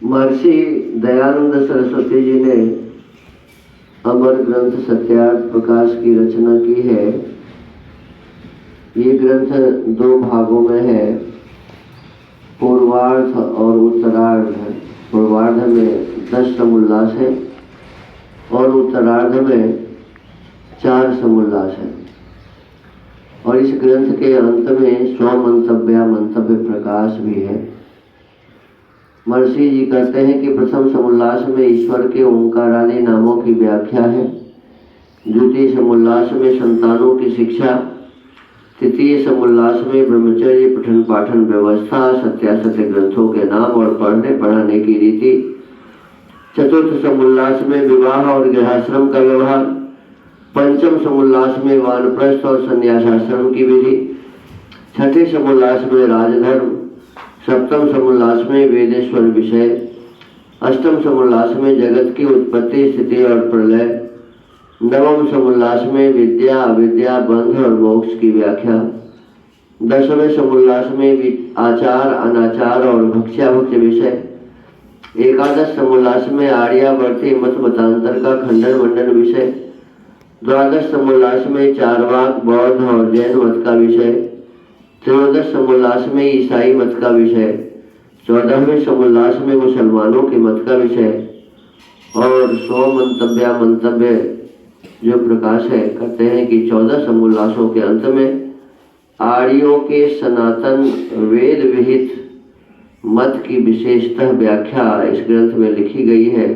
महर्षि दयानंद सरस्वती जी ने अमर ग्रंथ सत्यार्थ प्रकाश की रचना की है। ये ग्रंथ दो भागों में है, पूर्वार्ध और उत्तरार्ध। पूर्वार्ध में 10 समुल्लास है और उत्तरार्ध में 4 समुल्लास है। और इस ग्रंथ के अंत में 100 मंतव्य प्रकाश भी है। महर्षि जी कहते हैं कि प्रथम समुल्लास में ईश्वर के ओंकार आदि नामों की व्याख्या है, द्वितीय समुल्लास में संतानों की शिक्षा, तृतीय समुल्लास में ब्रह्मचर्य पठन पाठन व्यवस्था, सत्यासत्य ग्रंथों के नाम और पढ़ने पढ़ाने की रीति, चतुर्थ समुल्लास में विवाह और गृहाश्रम का व्यवहार, पंचम समुल्लास में वानप्रस्थ और संन्यासाश्रम की विधि, छठे समुल्लास में राजधर्म, सप्तम समुल्लास में वेदेश्वर विषय, अष्टम समुल्लास में जगत की उत्पत्ति स्थिति और प्रलय, नवम समुल्लास में विद्या अविद्या बंध और मोक्ष की व्याख्या, 10वें समुल्लास में आचार अनाचार और भक्ष्याभक्ष्य विषय, एकादश समुल्लास में आर्यावर्ती मत मतांतर का खंडन मंडन विषय, द्वादश समुल्लास में चारवाक बौद्ध और जैन मत का विषय, त्रयोदश समुल्लास में ईसाई मत का विषय, 14वें समुल्लास में मुसलमानों के मत का विषय और 100 मंतव्य जो प्रकाश है। कहते हैं कि 14 समुल्लासों के अंत में आर्यों के सनातन वेद विहित मत की विशेषतः व्याख्या इस ग्रंथ में लिखी गई है।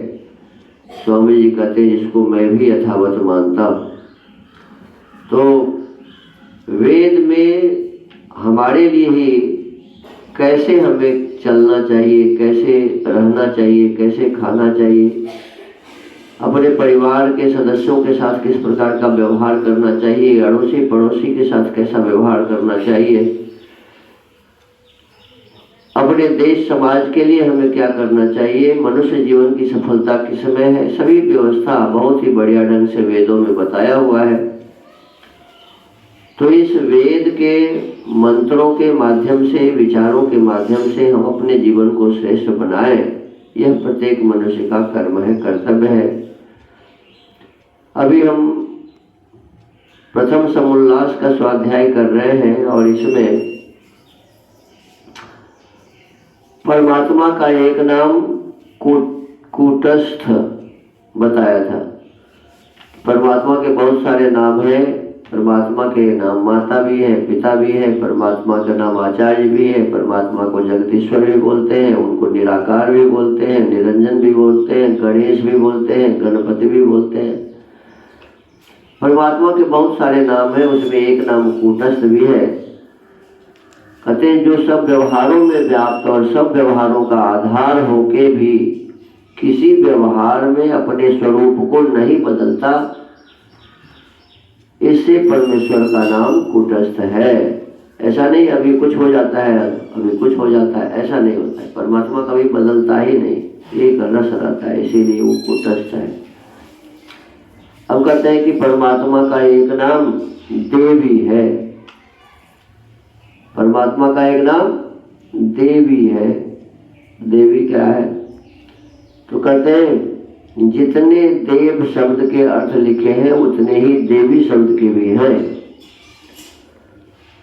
स्वामी जी कहते हैं जिसको मैं भी यथावत मानता हूँ। तो वेद में हमारे लिए ही कैसे हमें चलना चाहिए, कैसे रहना चाहिए, कैसे खाना चाहिए, अपने परिवार के सदस्यों के साथ किस प्रकार का व्यवहार करना चाहिए, अड़ोसी पड़ोसी के साथ कैसा व्यवहार करना चाहिए, अपने देश समाज के लिए हमें क्या करना चाहिए, मनुष्य जीवन की सफलता किसमें है, सभी व्यवस्था बहुत ही बढ़िया ढंग से वेदों में बताया हुआ है। तो इस वेद के मंत्रों के माध्यम से, विचारों के माध्यम से हम अपने जीवन को श्रेष्ठ बनाएं, यह प्रत्येक मनुष्य का कर्म है, कर्तव्य है। अभी हम प्रथम समुल्लास का स्वाध्याय कर रहे हैं और इसमें परमात्मा का एक नाम कूटस्थ बताया था। परमात्मा के बहुत सारे नाम हैं। परमात्मा के नाम माता भी है, पिता भी है, परमात्मा का नाम आचार्य भी है, परमात्मा को जगदीश्वर भी बोलते हैं, उनको निराकार भी बोलते हैं, निरंजन भी बोलते हैं, गणेश भी बोलते हैं, गणपति भी बोलते हैं। परमात्मा के बहुत सारे नाम हैं, उसमें एक नाम कूटस्थ भी है। कहते हैं जो सब व्यवहारों में व्याप्त और सब व्यवहारों का आधार होके भी किसी व्यवहार में अपने स्वरूप को नहीं बदलता, इससे परमेश्वर का नाम कूटस्थ है। ऐसा नहीं अभी कुछ हो जाता है, अभी कुछ हो जाता है, ऐसा नहीं होता है। परमात्मा कभी बदलता ही नहीं, एक रस रहता है, इसीलिए वो कूटस्थ है। अब कहते हैं कि परमात्मा का एक नाम देवी है। परमात्मा का एक नाम देवी है। देवी क्या है? तो कहते हैं जितने देव शब्द के अर्थ लिखे हैं उतने ही देवी शब्द के भी हैं।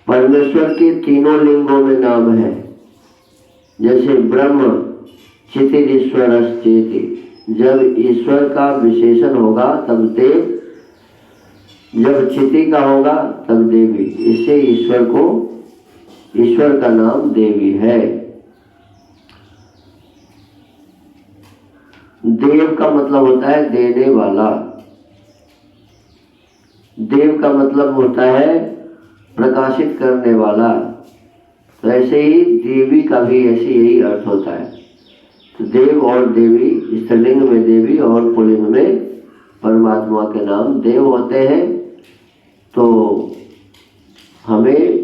परमेश्वर के तीनों लिंगों में नाम है, जैसे ब्रह्म चितिरीश्वरश्चेति, जब ईश्वर का विशेषण होगा तब देव, जब चिति का होगा तब देवी। इससे ईश्वर का नाम देवी है। देव का मतलब होता है देने वाला। देव का मतलब होता है प्रकाशित करने वाला। तो ऐसे ही देवी का भी ऐसे यही अर्थ होता है। तो देव और देवी, स्त्रीलिंग में देवी और पुल्लिंग में परमात्मा के नाम देव होते हैं। तो हमें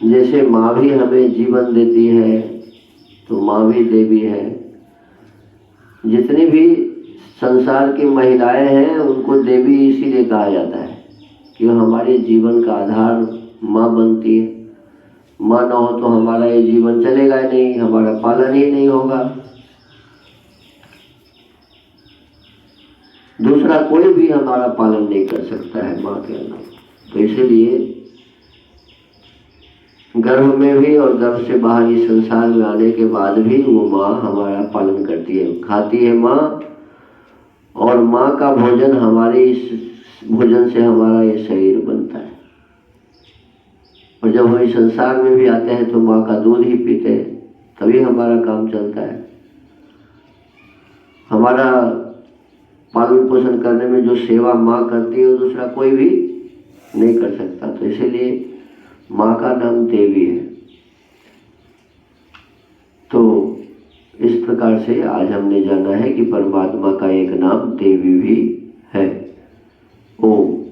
जैसे माँ भी हमें जीवन देती है तो माँ भी देवी है। जितनी भी संसार की महिलाएं हैं उनको देवी इसीलिए कहा जाता है कि हमारे जीवन का आधार माँ बनती है। माँ न हो तो हमारा ये जीवन चलेगा ही नहीं, हमारा पालन ही नहीं होगा। दूसरा कोई भी हमारा पालन नहीं कर सकता है माँ के अलावा। तो इसीलिए गर्भ में भी और गर्भ से बाहर इस संसार में आने के बाद भी वो माँ हमारा पालन करती है, खाती है माँ, और माँ का भोजन हमारे इस भोजन से हमारा ये शरीर बनता है। और जब हम इस संसार में भी आते हैं तो माँ का दूध ही पीते हैं, तभी हमारा काम चलता है। हमारा पालन पोषण करने में जो सेवा माँ करती है वो दूसरा कोई भी नहीं कर सकता। तो इसीलिए माँ का नाम देवी है। तो इस प्रकार से आज हमने जाना है कि परमात्मा का एक नाम देवी भी है। ओम।